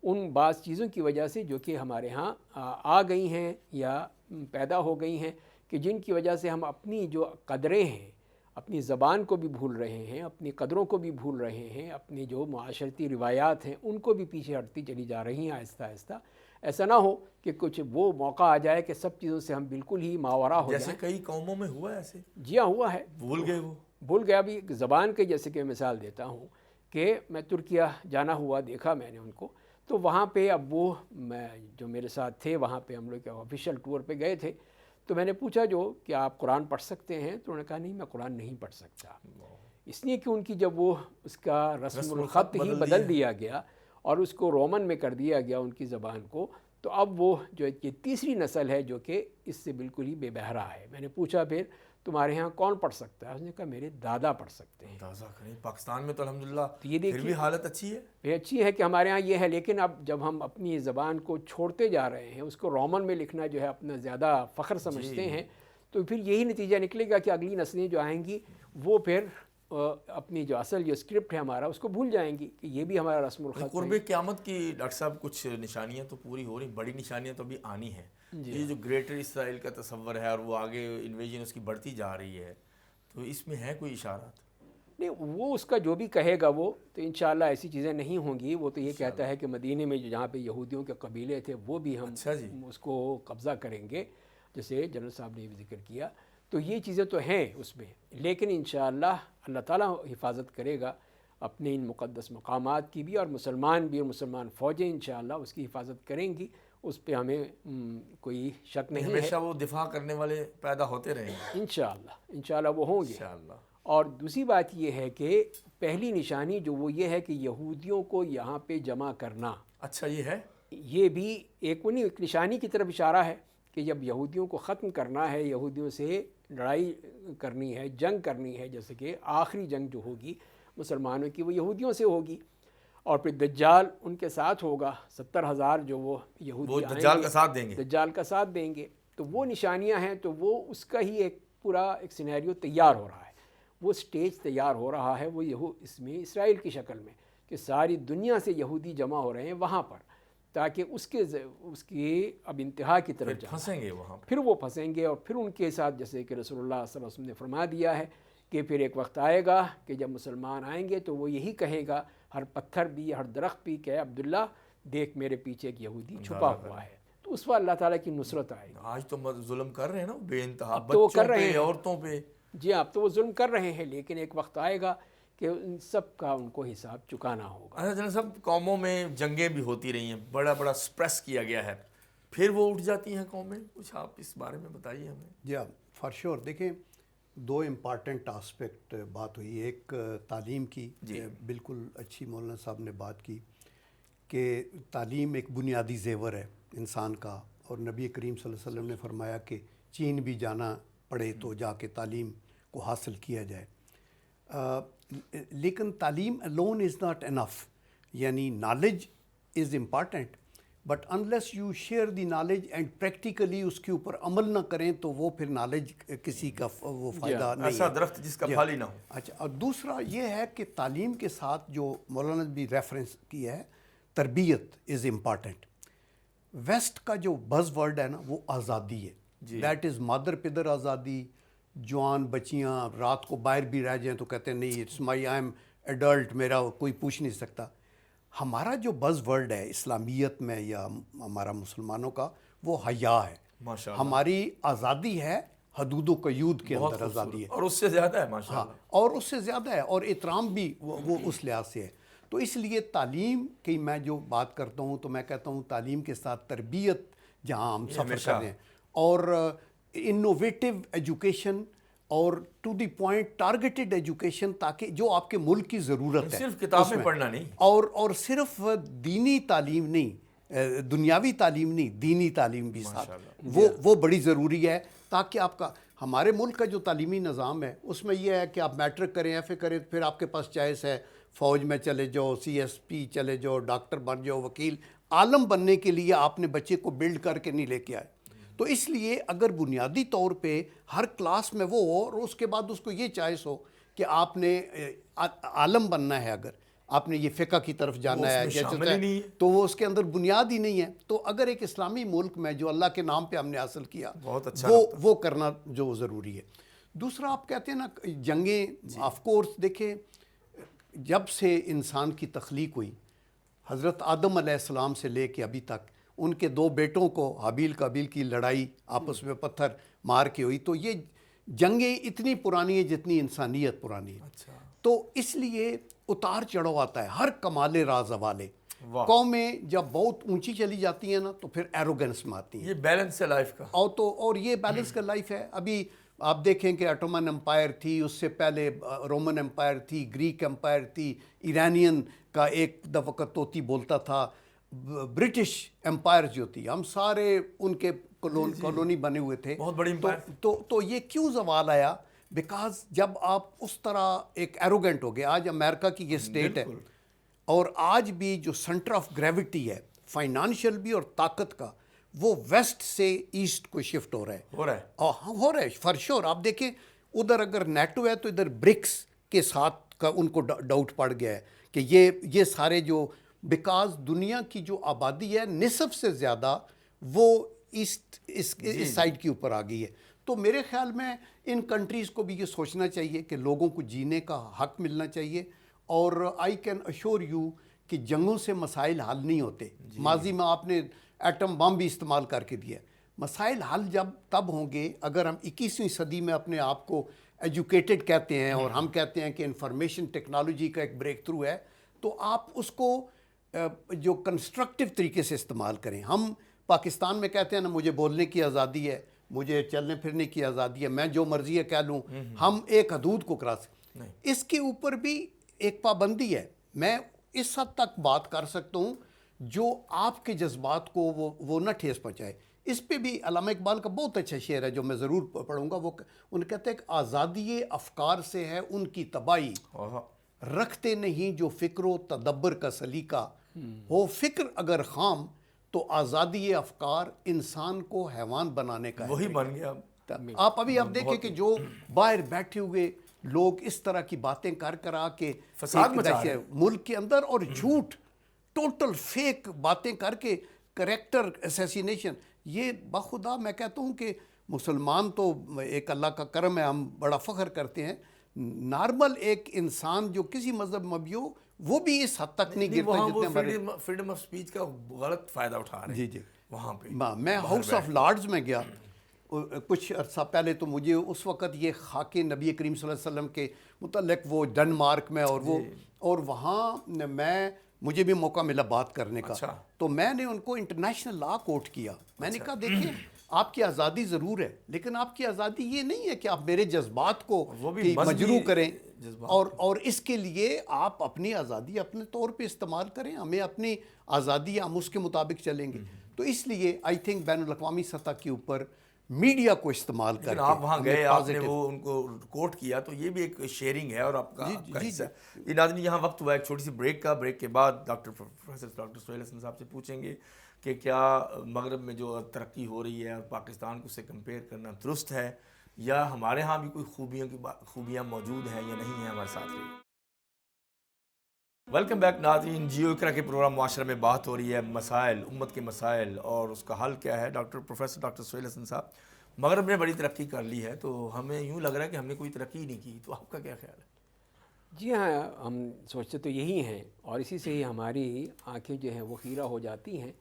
ان بعض چیزوں کی وجہ سے جو کہ ہمارے ہاں آ گئی ہیں یا پیدا ہو گئی ہیں، کہ جن کی وجہ سے ہم اپنی جو قدریں ہیں، اپنی زبان کو بھی بھول رہے ہیں، اپنی قدروں کو بھی بھول رہے ہیں، اپنی جو معاشرتی روایات ہیں ان کو بھی پیچھے ہٹتی چلی جا رہی ہیں آہستہ آہستہ۔ ایسا نہ ہو کہ کچھ وہ موقع آ جائے کہ سب چیزوں سے ہم بالکل ہی ماورا ہو جیسے جائیں۔ کئی قوموں میں ہوا ایسے، جی ہاں، ہوا ہے، بھول گئے وہ۔ بھول گیا۔ بھی زبان کے جیسے کہ مثال دیتا ہوں کہ میں ترکیہ جانا ہوا، دیکھا میں نے ان کو، تو وہاں پہ اب وہ میں جو میرے ساتھ تھے وہاں پہ ہم لوگ آفیشیل ٹور پہ گئے تھے، تو میں نے پوچھا جو کہ آپ قرآن پڑھ سکتے ہیں؟ تو انہوں نے کہا نہیں، میں قرآن نہیں پڑھ سکتا، اس لیے کہ ان کی جب وہ اس کا رسم الخط ہی بدل دیا گیا اور اس کو رومن میں کر دیا گیا ان کی زبان کو، تو اب وہ جو یہ تیسری نسل ہے جو کہ اس سے بالکل ہی بے بہرا ہے۔ میں نے پوچھا پھر تمہارے ہاں کون پڑھ سکتا ہے؟ اس نے کہا میرے دادا پڑھ سکتے ہیں۔ اندازہ کریں، پاکستان میں تو الحمدللہ یہ پھر بھی حالت اچھی ہے۔ یہ اچھی ہے کہ ہمارے ہاں یہ ہے، لیکن اب جب ہم اپنی زبان کو چھوڑتے جا رہے ہیں، اس کو رومن میں لکھنا جو ہے اپنا زیادہ فخر سمجھتے ہیں، تو پھر یہی نتیجہ نکلے گا کہ اگلی نسلیں جو آئیں گی وہ پھر اپنی جو اصل جو اسکرپٹ ہے ہمارا اس کو بھول جائیں گی کہ یہ بھی ہمارا رسم الخط ہے۔ قرب قیامت کی ڈاکٹر صاحب کچھ نشانیاں تو پوری ہو رہی، بڑی نشانیاں تو ابھی آنی ہیں۔ یہ جو گریٹر اسرائیل کا تصور ہے اور وہ آگے انویژن اس کی بڑھتی جا رہی ہے، تو اس میں ہے کوئی اشارات؟ نہیں، وہ اس کا جو بھی کہے گا وہ تو انشاءاللہ ایسی چیزیں نہیں ہوں گی۔ وہ تو یہ کہتا ہے کہ مدینے میں جہاں پہ یہودیوں کے قبیلے تھے وہ بھی ہم اس کو قبضہ کریں گے، جیسے جنرل صاحب نے بھی ذکر کیا۔ تو یہ چیزیں تو ہیں اس میں، لیکن انشاءاللہ اللہ تعالیٰ حفاظت کرے گا اپنے ان مقدس مقامات کی بھی، اور مسلمان بھی، اور مسلمان فوجیں انشاءاللہ اس کی حفاظت کریں گی، اس پہ ہمیں کوئی شک نہیں ہے۔ ہمیشہ وہ دفاع کرنے والے پیدا ہوتے رہیں گے انشاءاللہ وہ ہوں گے۔ اور دوسری بات یہ ہے کہ پہلی نشانی جو وہ یہ ہے کہ یہودیوں کو یہاں پہ جمع کرنا۔ اچھا، یہ ہے، یہ بھی ایک نشانی کی طرف اشارہ ہے کہ جب یہودیوں کو ختم کرنا ہے، یہودیوں سے لڑائی کرنی ہے، جنگ کرنی ہے، جیسے کہ آخری جنگ جو ہوگی مسلمانوں کی وہ یہودیوں سے ہوگی، اور پھر دجال ان کے ساتھ ہوگا، 70,000 جو وہ یہودی دجال کا ساتھ دیں گے، دجال کا ساتھ دیں گے۔ تو وہ نشانیاں ہیں، تو وہ اس کا ہی ایک پورا ایک سینیریو تیار ہو رہا ہے، وہ سٹیج تیار ہو رہا ہے، وہ اس میں اسرائیل کی شکل میں کہ ساری دنیا سے یہودی جمع ہو رہے ہیں وہاں پر، تاکہ اس کی اب انتہا کی طرف پھنسیں گے وہاں، پھر وہ پھنسیں گے، اور پھر ان کے ساتھ جیسے کہ رسول اللہ صلی اللہ علیہ وسلم نے فرما دیا ہے کہ پھر ایک وقت آئے گا کہ جب مسلمان آئیں گے تو وہ یہی کہے گا، ہر پتھر بھی، ہر درخت بھی، کہ عبداللہ دیکھ میرے پیچھے ایک یہودی چھپا ہوا ہے۔ تو اس وقت اللہ تعالیٰ کی نصرت آئے گی۔ آج تو ظلم کر رہے ہیں نا بے انتہا، تو وہ بچوں کر رہے پہ، ہیں، عورتوں پہ۔ جی، اب تو وہ ظلم کر رہے ہیں، لیکن ایک وقت آئے گا کہ ان سب کا ان کو حساب چکانا ہوگا۔ اچھا جناب صاحب، قوموں میں جنگیں بھی ہوتی رہی ہیں، بڑا بڑا سپریس کیا گیا ہے، پھر وہ اٹھ جاتی ہیں قومیں، کچھ آپ اس بارے میں بتائیے ہمیں۔ جی ہاں، فار شور۔ دیکھیں، دو امپارٹنٹ آسپیکٹ بات ہوئی، ایک تعلیم کی، بالکل اچھی مولانا صاحب نے بات کی کہ تعلیم ایک بنیادی زیور ہے انسان کا، اور نبی کریم صلی اللہ علیہ وسلم نے فرمایا کہ چین بھی جانا پڑے تو جا کے تعلیم کو حاصل کیا جائے۔ لیکن تعلیم alone از ناٹ انف، یعنی knowledge is important, but unless you share the knowledge and practically اس کے اوپر عمل نہ کریں تو وہ پھر نالج کسی کا وہ فائدہ نہیں ہے، ایسا درخت جس کا پھل ہی نہ ہو۔ اچھا، اور دوسرا یہ ہے کہ تعلیم کے ساتھ جو مولانا نے بھی ریفرنس کیا ہے، تربیت از امپارٹنٹ۔ ویسٹ کا جو بز ورڈ ہے نا وہ آزادی ہے، دیٹ از مادر پدر آزادی، جوان بچیاں رات کو باہر بھی رہ جائیں تو کہتے ہیں نہیں it's my I am adult, میرا کوئی پوچھ نہیں سکتا. ہمارا جو بز ورڈ ہے اسلامیت میں یا ہمارا مسلمانوں کا وہ حیا ہے. ماشاء اللہ. ہماری آزادی ہے حدود و قیود کے بہت اندر آزادی ہے، اور اس سے زیادہ ہے ماشاء ہاں، اللہ. اور اس سے زیادہ ہے، اور احترام بھی وہ اس لحاظ سے ہے. تو اس لیے تعلیم کی میں جو بات کرتا ہوں تو میں کہتا ہوں تعلیم کے ساتھ تربیت جہاں ہم سفر ہمیشہ کر رہے ہیں، اور انوویٹو ایجوکیشن اور to the point targeted education, تاکہ جو آپ کے ملک کی ضرورت ہے صرف کتابیں اس میں، پڑھنا نہیں، اور صرف دینی تعلیم نہیں، دنیاوی تعلیم نہیں، دینی تعلیم بھی ساتھ، وہ بڑی ضروری ہے. تاکہ آپ کا ہمارے ملک کا جو تعلیمی نظام ہے اس میں یہ ہے کہ آپ میٹرک کریں، ایف اے کریں، پھر آپ کے پاس چوائس ہے فوج میں چلے جاؤ، سی ایس پی چلے جاؤ، ڈاکٹر بن جاؤ، وکیل. عالم بننے کے لیے آپ نے بچے کو بلڈ کر کے نہیں لے کے آئے. تو اس لیے اگر بنیادی طور پہ ہر کلاس میں وہ ہو، اور اس کے بعد اس کو یہ چوائس ہو کہ آپ نے عالم بننا ہے، اگر آپ نے یہ فقہ کی طرف جانا ہے تو وہ اس کے اندر بنیاد ہی نہیں ہے. تو اگر ایک اسلامی ملک میں جو اللہ کے نام پہ ہم نے حاصل کیا وہ کرنا جو ضروری ہے. دوسرا آپ کہتے ہیں نا جنگیں، آف کورس دیکھیں جب سے انسان کی تخلیق ہوئی، حضرت آدم علیہ السلام سے لے کے ابھی تک ان کے 2 بیٹوں کو حابیل قابیل کی لڑائی آپس میں پتھر مار کے ہوئی، تو یہ جنگیں اتنی پرانی ہیں جتنی انسانیت پرانی ہے. تو اس لیے اتار چڑھاؤ آتا ہے، ہر کمال راز والے قومیں جب بہت اونچی چلی جاتی ہیں نا تو پھر ایروگنس میں آتی ہیں. یہ بیلنس ہے لائف کا، اور یہ بیلنس کا لائف ہے. ابھی آپ دیکھیں کہ اٹومن امپائر تھی، اس سے پہلے رومن امپائر تھی، گریک امپائر تھی، ایرانین کا ایک وقت توتی بولتا تھا، برٹش امپائر جو تھی، ہم سارے ان کے کالونی بنے ہوئے تھے، بہت بڑی امپائر. تو یہ کیوں زوال آیا؟ بیکاز جب آپ اس طرح ایک ایروگنٹ ہو گئے. آج امریکہ کی یہ سٹیٹ ہے، اور آج بھی جو سینٹر آف گریوٹی ہے فائنانشل بھی اور طاقت کا، وہ ویسٹ سے ایسٹ کو شفٹ ہو رہا ہے فار شور. آپ دیکھیں ادھر اگر نیٹو ہے تو ادھر برکس کے ساتھ کا ان کو ڈاؤٹ پڑ گیا ہے کہ یہ سارے جو، بیکاز دنیا کی جو آبادی ہے نصف سے زیادہ وہ ایسٹ اس سائڈ کے اوپر آ گئی ہے. تو میرے خیال میں ان کنٹریز کو بھی یہ سوچنا چاہیے کہ لوگوں کو جینے کا حق ملنا چاہیے. اور آئی کین اشور یو کہ جنگوں سے مسائل حل نہیں ہوتے. ماضی میں آپ نے ایٹم بم بھی استعمال کر کے دیا. مسائل حل تب ہوں گے اگر ہم 21ویں صدی میں اپنے آپ کو ایجوکیٹڈ کہتے ہیں، اور ہم کہتے ہیں کہ انفارمیشن ٹیکنالوجی کا ایک بریک تھرو ہے، تو آپ اس کو جو کنسٹرکٹیو طریقے سے استعمال کریں. ہم پاکستان میں کہتے ہیں نا مجھے بولنے کی آزادی ہے، مجھے چلنے پھرنے کی آزادی ہے، میں جو مرضی ہے کہہ لوں. ہم ایک حدود کو کراس، اس کے اوپر بھی ایک پابندی ہے. میں اس حد تک بات کر سکتا ہوں جو آپ کے جذبات کو وہ نہ ٹھیس پہنچائے. اس پہ بھی علامہ اقبال کا بہت اچھا شعر ہے جو میں ضرور پڑھوں گا. وہ ان کہتے ہیں کہ آزادی افکار سے ہے ان کی تباہی، رکھتے نہیں جو فکر و تدبر کا سلیقہ، ہو فکر اگر خام تو آزادی افکار انسان کو حیوان بنانے کا وہی بن گیا. آپ دیکھیں کہ جو باہر بیٹھے ہوئے لوگ اس طرح کی باتیں کر آ کے فساد مچا رہے ہیں ملک کے اندر، اور جھوٹ ٹوٹل فیک باتیں کر کے کریکٹر اسیسینیشن. یہ بخدا میں کہتا ہوں کہ مسلمان تو ایک اللہ کا کرم ہے، ہم بڑا فخر کرتے ہیں. نارمل ایک انسان جو کسی مذہب میں ہو وہ بھی اس حد تک نہیں گرتا جتنے ہمارے فریڈم آف سپیچ کا غلط فائدہ اٹھا رہے ہیں. جی وہاں پہ میں ہاؤس آف لارڈز میں گیا کچھ عرصہ پہلے، تو مجھے اس وقت یہ خاک نبی کریم صلی اللہ علیہ وسلم کے متعلق وہ ڈنمارک میں اور وہاں مجھے بھی موقع ملا بات کرنے کا. تو میں نے ان کو انٹرنیشنل لا کوٹ کیا. میں نے کہا دیکھیں آپ کی آزادی ضرور ہے، لیکن آپ کی آزادی یہ نہیں ہے کہ آپ میرے جذبات کو مجروح کریں، اور اس کے لیے آپ اپنی آزادی اپنے طور پہ استعمال کریں. ہمیں اپنی آزادی ہم اس کے مطابق چلیں گے. تو اس لیے آئی تھنک بین الاقوامی سطح کے اوپر میڈیا کو استعمال کر کے آپ وہاں گئے، آپ نے وہ ان کو کوٹ کیا، تو یہ بھی ایک شیئرنگ ہے اور آپ کا حصہ ہے. یہ ناظرین یہاں وقت ہوا ایک چھوٹی سی بریک کا. بریک کے بعد ڈاکٹر سہیل حسن صاحب سے پوچھیں گے کہ کیا مغرب میں جو ترقی ہو رہی ہے اور پاکستان کو اس سے کمپیئر کرنا درست ہے، یا ہمارے ہاں بھی کوئی خوبیاں موجود ہیں یا نہیں ہیں. ہمارے ساتھ رہیے. ویلکم بیک ناظرین. جیو اقرا کے پروگرام معاشرہ میں بات ہو رہی ہے مسائل، امت کے مسائل اور اس کا حل کیا ہے. پروفیسر ڈاکٹر سہیل حسن صاحب مغرب نے بڑی ترقی کر لی ہے تو ہمیں یوں لگ رہا ہے کہ ہم نے کوئی ترقی ہی نہیں کی. تو آپ کا کیا خیال ہے؟ جی ہاں، ہم سوچتے تو یہی ہیں، اور اسی سے ہی ہماری آنکھیں جو ہیں وہ خیرہ ہو جاتی ہیں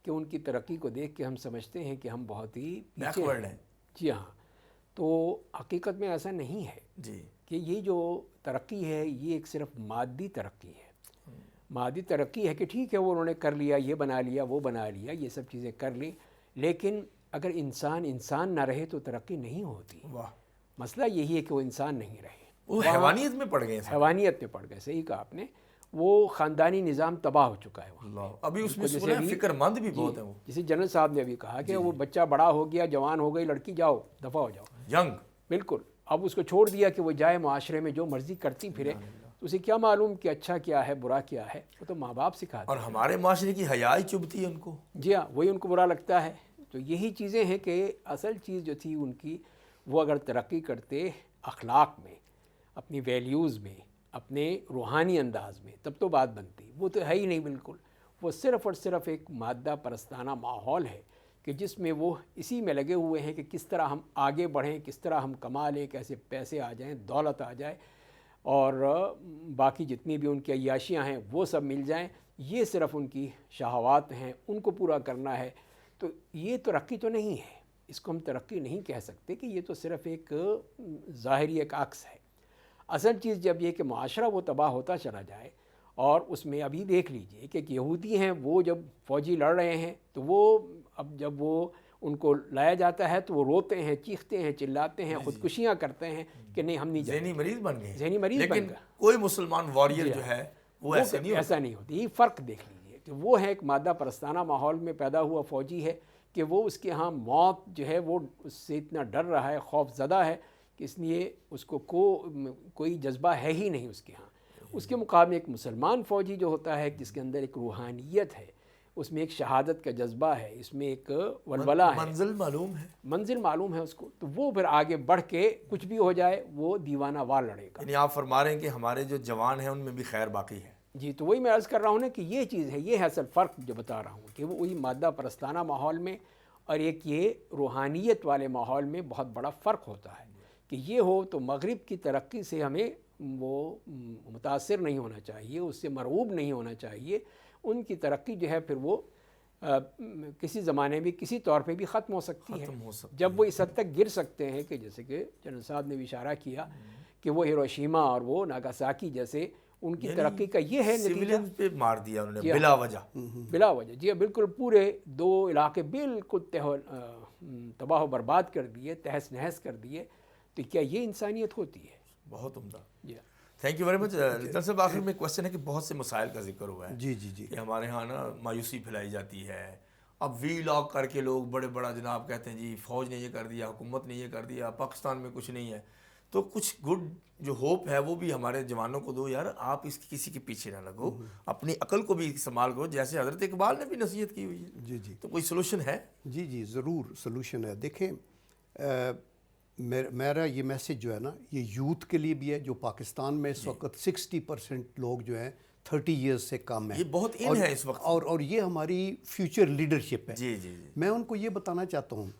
کہ ان کی ترقی کو دیکھ کے ہم سمجھتے ہیں کہ ہم بہت ہی پیچھے بیکورڈ ہیں. ہیں. جی ہاں، تو حقیقت میں ایسا نہیں ہے جی کہ یہ جو ترقی ہے یہ ایک صرف مادی ترقی ہے. مادی ترقی ہے کہ ٹھیک ہے وہ انہوں نے کر لیا، یہ بنا لیا، وہ بنا لیا، یہ سب چیزیں کر لی، لیکن اگر انسان نہ رہے تو ترقی نہیں ہوتی. واہ، مسئلہ یہی ہے کہ وہ انسان نہیں رہے، وہ حیوانیت میں پڑ گئے ہیں. حیوانیت میں پڑ گئے. صحیح کہا آپ نے، وہ خاندانی نظام تباہ ہو چکا ہے وہاں. اللہ، ابھی اس کو میں جیسے سنا ہے ابھی- فکر مند بھی جی، بہت ہیں وہ. جیسے جنرل صاحب نے ابھی کہا کہ وہ بچہ بڑا ہو گیا، جوان ہو گئی لڑکی، جاؤ دفع ہو جاؤ. ینگ. بالکل، اب اس کو چھوڑ دیا کہ وہ جائے معاشرے میں جو مرضی کرتی پھرے. تو اسے کیا معلوم کہ اچھا کیا ہے برا کیا ہے؟ وہ تو ماں باپ سکھاتے اور ہیں. ہمارے معاشرے کی حیا ہی چبھتی ہے ان کو. جی ہاں، وہی ان کو برا لگتا ہے. تو یہی چیزیں ہیں کہ اصل چیز جو تھی ان کی، وہ اگر ترقی کرتے اخلاق میں، اپنی ویلیوز میں، اپنے روحانی انداز میں، تب تو بات بنتی. وہ تو ہے ہی نہیں بالکل. وہ صرف اور صرف ایک مادہ پرستانہ ماحول ہے کہ جس میں وہ اسی میں لگے ہوئے ہیں کہ کس طرح ہم آگے بڑھیں، کس طرح ہم کما لیں، کیسے پیسے آ جائیں، دولت آ جائے، اور باقی جتنی بھی ان کی عیاشیاں ہیں وہ سب مل جائیں. یہ صرف ان کی شہوات ہیں، ان کو پورا کرنا ہے. تو یہ ترقی تو نہیں ہے، اس کو ہم ترقی نہیں کہہ سکتے کہ یہ تو صرف ایک ظاہری ایک عکس ہے. اصل چیز جب یہ کہ معاشرہ وہ تباہ ہوتا چلا جائے، اور اس میں ابھی دیکھ لیجئے کہ ایک یہودی ہیں، وہ جب فوجی لڑ رہے ہیں تو وہ اب جب وہ ان کو لایا جاتا ہے تو وہ روتے ہیں، چیختے ہیں، چلاتے ہیں، خودکشیاں کرتے ہیں کہ نہیں ہم نہیں جائیں. ذہنی مریض بن گئے. ذہنی مریض بن لیکن گئے. کوئی مسلمان واریر جو ہے وہ ایسے نہیں ہوتا. ایسا نہیں ہوتا. یہ فرق دیکھ لیجئے کہ وہ ہے ایک مادہ پرستانہ ماحول میں پیدا ہوا فوجی ہے کہ وہ اس کے ہاں موت جو ہے وہ اس سے اتنا ڈر رہا ہے، خوف زدہ ہے کہ اس لیے اس کو کوئی جذبہ ہے ہی نہیں اس کے ہاں. اس کے مقابلے ایک مسلمان فوجی جو ہوتا ہے جس کے اندر ایک روحانیت ہے، اس میں ایک شہادت کا جذبہ ہے، اس میں ایک ولولہ ہے، منزل معلوم ہے. منزل معلوم ہے اس کو، تو وہ پھر آگے بڑھ کے کچھ بھی ہو جائے وہ دیوانہ وار لڑے گا. یعنی آپ فرما رہے ہیں کہ ہمارے جو جوان ہیں ان میں بھی خیر باقی ہے. جی، تو وہی میں عرض کر رہا ہوں نا کہ یہ چیز ہے، یہ ہے اصل فرق جو بتا رہا ہوں کہ وہ وہی مادہ پرستانہ ماحول میں اور ایک یہ روحانیت والے ماحول میں بہت بڑا فرق ہوتا ہے. کہ یہ ہو تو مغرب کی ترقی سے ہمیں وہ متاثر نہیں ہونا چاہیے، اس سے مرعوب نہیں ہونا چاہیے. ان کی ترقی جو ہے پھر وہ کسی زمانے میں کسی طور پہ بھی ختم ہو سکتی ہے، جب وہ اس حد تک گر سکتے ہیں کہ جیسے کہ جنرل صاحب نے بھی اشارہ کیا کہ وہ ہیروشیما اور وہ ناگاساکی جیسے ان کی ترقی کا یہ ہے نتیجہ. سویلینز پہ مار دیا انہوں نے بلا وجہ. بلا وجہ. جی بالکل، پورے 2 علاقے بالکل تباہ و برباد کر دیے، تہس نہس کر دیے. تو کیا یہ انسانیت ہوتی ہے؟ بہت عمدہ. جی تھینک یو ویری مچ. لطن صاحب، آخر میں کوشچن ہے کہ بہت سے مسائل کا ذکر ہوا ہے. جی جی جی. کہ ہمارے ہاں نا مایوسی پھیلائی جاتی ہے. اب وی لاگ کر کے لوگ بڑے بڑا جناب کہتے ہیں جی فوج نے یہ کر دیا، حکومت نے یہ کر دیا، پاکستان میں کچھ نہیں ہے. تو کچھ گڈ جو ہوپ ہے وہ بھی ہمارے جوانوں کو دو. یار آپ کسی کے پیچھے نہ لگو، اپنی عقل کو بھی استعمال کرو، جیسے حضرت اقبال نے بھی نصیحت کی ہوئی ہے. جی جی. تو کوئی سلوشن ہے؟ جی جی ضرور سلوشن ہے. دیکھیں میرا یہ میسیج جو ہے نا یہ یوتھ کے لیے بھی ہے جو پاکستان میں اس وقت 60% لوگ جو ہیں 30 ایئرز سے کم ہیں. یہ بہت ان ہے اس وقت. اور یہ ہماری فیوچر لیڈرشپ ہے. جی جی جی. میں ان کو یہ بتانا چاہتا ہوں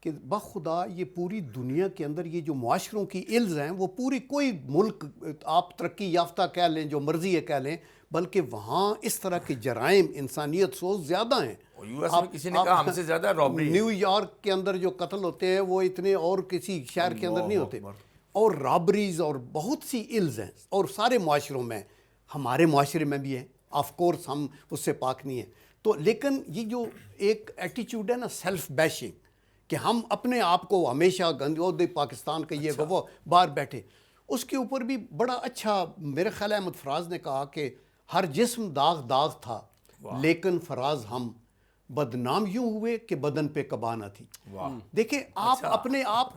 کہ بخدا یہ پوری دنیا کے اندر یہ جو معاشروں کی الز ہیں وہ پوری کوئی ملک آپ ترقی یافتہ کہہ لیں جو مرضی ہے کہہ لیں، بلکہ وہاں اس طرح کے جرائم انسانیت سوز زیادہ ہیں. یو ایس میں کسی نے کہا ہم سے زیادہ رابری. نیو یارک کے اندر جو قتل ہوتے ہیں وہ اتنے اور کسی شہر کے اندر نہیں ہوتے. اور رابریز اور بہت سی الز ہیں اور سارے معاشروں میں، ہمارے معاشرے میں بھی ہیں. آف کورس ہم اس سے پاک نہیں ہیں. تو لیکن یہ جو ایک ایٹیچیوڈ ہے نا سیلف بیشنگ کہ ہم اپنے آپ کو ہمیشہ گندے پاکستان کا یہ وہ باہر بیٹھے، اس کے اوپر بھی بڑا اچھا میرے خیال ہے احمد فراز نے کہا کہ ہر جسم داغ داغ تھا لیکن فراز ہم بدنام یوں ہوئے کہ بدن پہ کبا نہ تھی. دیکھیں آپ اپنے آپ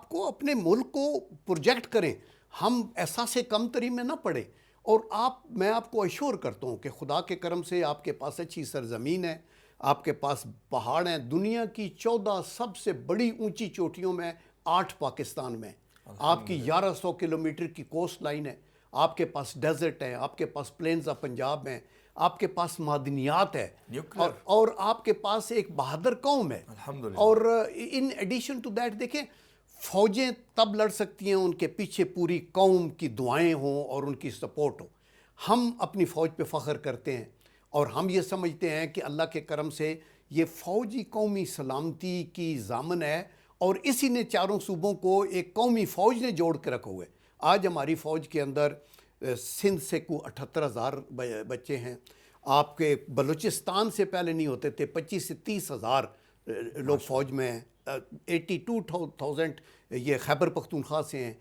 کو اپنے ملک کو پروجیکٹ کریں، ہم احساس کمتری میں نہ پڑے. اور میں آپ کو اشور کرتا ہوں کہ خدا کے کرم سے آپ کے پاس اچھی سرزمین ہے، آپ کے پاس پہاڑ ہیں. دنیا کی 14 سب سے بڑی اونچی چوٹیوں میں 8 پاکستان میں. آپ کی 1100 کلومیٹر کی کوسٹ لائن ہے، آپ کے پاس ڈیزرٹ ہے، آپ کے پاس پلینز آف پنجاب ہیں، آپ کے پاس معدنیات ہے Nuclear. اور آپ کے پاس ایک بہادر قوم ہے. الحمدللہ. اور ان ایڈیشن ٹو دیٹ دیکھیں فوجیں تب لڑ سکتی ہیں ان کے پیچھے پوری قوم کی دعائیں ہوں اور ان کی سپورٹ ہو. ہم اپنی فوج پہ فخر کرتے ہیں اور ہم یہ سمجھتے ہیں کہ اللہ کے کرم سے یہ فوجی قومی سلامتی کی ضامن ہے اور اسی نے چاروں صوبوں کو ایک قومی فوج نے جوڑ کے رکھا ہوا ہے. آج ہماری فوج کے اندر سندھ سے کو 78,000 بچے ہیں. آپ کے بلوچستان سے پہلے نہیں ہوتے تھے 25 سے 30,000 لوگ فوج میں ہیں. 82,000 یہ خیبر پختونخوا سے ہیں.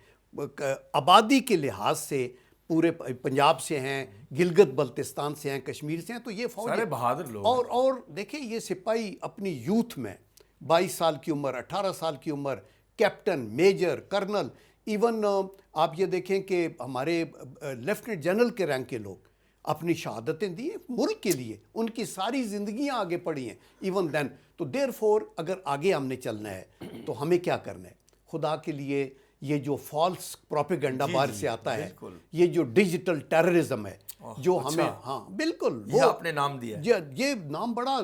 آبادی کے لحاظ سے پورے پنجاب سے ہیں, گلگت بلتستان سے ہیں, کشمیر سے ہیں. تو یہ فوج سارے بہادر لوگ اور دیکھیں یہ سپاہی اپنی یوتھ میں 22 سال کی عمر, 18 سال کی عمر, کیپٹن, میجر, کرنل, ایون آپ یہ دیکھیں کہ ہمارے لیفٹنٹ جنرل کے رینک کے لوگ اپنی شہادتیں دی ہیں ملک کے لیے, ان کی ساری زندگیاں آگے پڑھی ہیں ایون دین. تو دیر فور اگر آگے ہم نے چلنا ہے تو ہمیں کیا کرنا ہے؟ خدا کے لیے یہ جو فالس پروپیگنڈا باہر سے آتا ہے, یہ جو ڈیجیٹل ٹیررزم ہے جو ہمیں, ہاں بالکل یہ آپ نے نام دیا ہے, یہ نام بڑا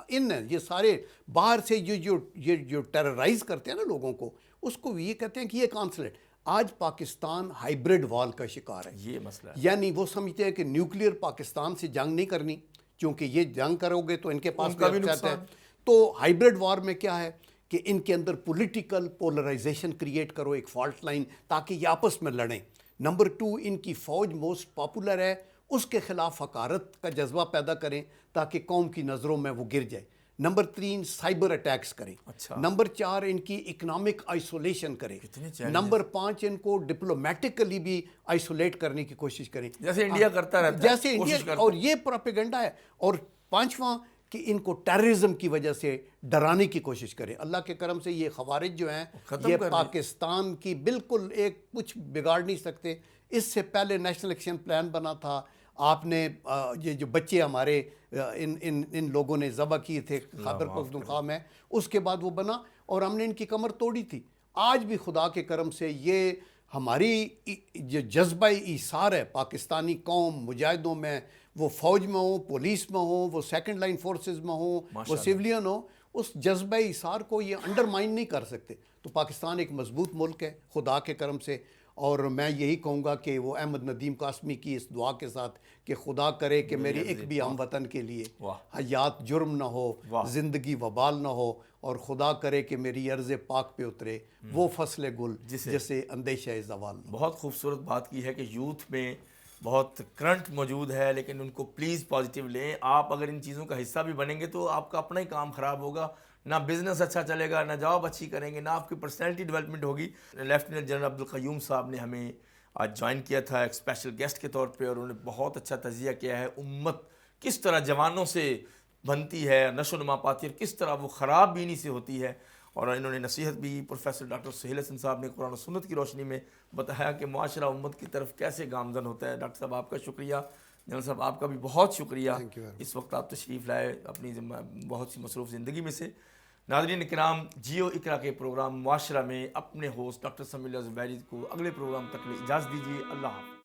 ان ہے. یہ سارے باہر سے جو ٹیررائز کرتے ہیں نا لوگوں کو, اس کو یہ کہتے ہیں کہ یہ کانسلیٹ. آج پاکستان ہائیبرڈ وار کا شکار ہے. یہ مسئلہ ہے. یعنی وہ سمجھتے ہیں کہ نیوکلیئر پاکستان سے جنگ نہیں کرنی کیونکہ یہ جنگ کرو گے تو ان کے پاس بھی ہے. تو ہائیبرڈ وار میں کیا ہے کہ ان کے اندر پولیٹیکل پولرائزیشن کریٹ کرو, ایک فالٹ لائن, تاکہ یہ آپس میں لڑیں. نمبر 2, ان کی فوج موسٹ پاپولر ہے, اس کے خلاف حقارت کا جذبہ پیدا کریں تاکہ قوم کی نظروں میں وہ گر جائے. نمبر 3, سائبر اٹیکس کریں. نمبر 4, ان کی اکنامک آئسولیشن کریں. نمبر 5, ان کو ڈپلومیٹکلی بھی آئسولیٹ کرنے کی کوشش کریں جیسے انڈیا کرتا رہتا ہے, جیسے انڈیا. اور یہ پروپیگنڈا ہے. اور 5واں کہ ان کو ٹیررزم کی وجہ سے ڈرانے کی کوشش کریں. اللہ کے کرم سے یہ خوارج جو ہیں یہ پاکستان کی بالکل ایک کچھ بگاڑ نہیں سکتے. اس سے پہلے نیشنل ایکشن پلان بنا تھا, آپ نے یہ جو بچے ہمارے ان لوگوں نے ذبح کیے تھے خیبر پختونخوا میں, اس کے بعد وہ بنا اور ہم نے ان کی کمر توڑی تھی. آج بھی خدا کے کرم سے یہ ہماری جو جذبہ ایثار ہے پاکستانی قوم مجاہدوں میں, وہ فوج میں ہوں, پولیس میں ہوں, وہ سیکنڈ لائن فورسز میں ہوں, وہ سیولین ہوں, اس جذبہ ایثار کو یہ انڈرمائن نہیں کر سکتے. تو پاکستان ایک مضبوط ملک ہے خدا کے کرم سے. اور میں یہی کہوں گا کہ وہ احمد ندیم قاسمی کی اس دعا کے ساتھ کہ خدا کرے کہ میری ایک بھی ہم وطن کے لیے حیات جرم نہ ہو, زندگی وبال نہ ہو, اور خدا کرے کہ میری عرض پاک پہ اترے وہ فصل گل جسے اندیشہ زوال. بہت خوبصورت بات کی ہے کہ یوتھ میں بہت کرنٹ موجود ہے, لیکن ان کو پلیز پازیٹیو لیں. آپ اگر ان چیزوں کا حصہ بھی بنیں گے تو آپ کا اپنا ہی کام خراب ہوگا, نہ بزنس اچھا چلے گا, نہ جاب اچھی کریں گے, نہ آپ کی پرسنالٹی ڈیولپمنٹ ہوگی. لیفٹیننٹ جنرل عبدالقیوم صاحب نے ہمیں آج جوائن کیا تھا ایک اسپیشل گیسٹ کے طور پہ, اور انہوں نے بہت اچھا تجزیہ کیا ہے امت کس طرح جوانوں سے بنتی ہے, نشو نما پاتی ہے, اور کس طرح وہ خراب بینی سے ہوتی ہے. اور انہوں نے نصیحت بھی پروفیسر ڈاکٹر سہیل حسن صاحب نے قرآن و سنت کی روشنی میں بتایا کہ معاشرہ امت کی طرف کیسے گامزن ہوتا ہے. ڈاکٹر صاحب آپ کا شکریہ, جنرل صاحب آپ کا بھی بہت شکریہ. اس وقت آپ تشریف لائے اپنی بہت سی مصروف زندگی میں سے. ناظرین کرام, جیو اقرا کے پروگرام معاشرہ میں اپنے ہوسٹ ڈاکٹر سمیع اللہ زبیری کو اگلے پروگرام تک اجازت دیجیے. اللہ حافظ.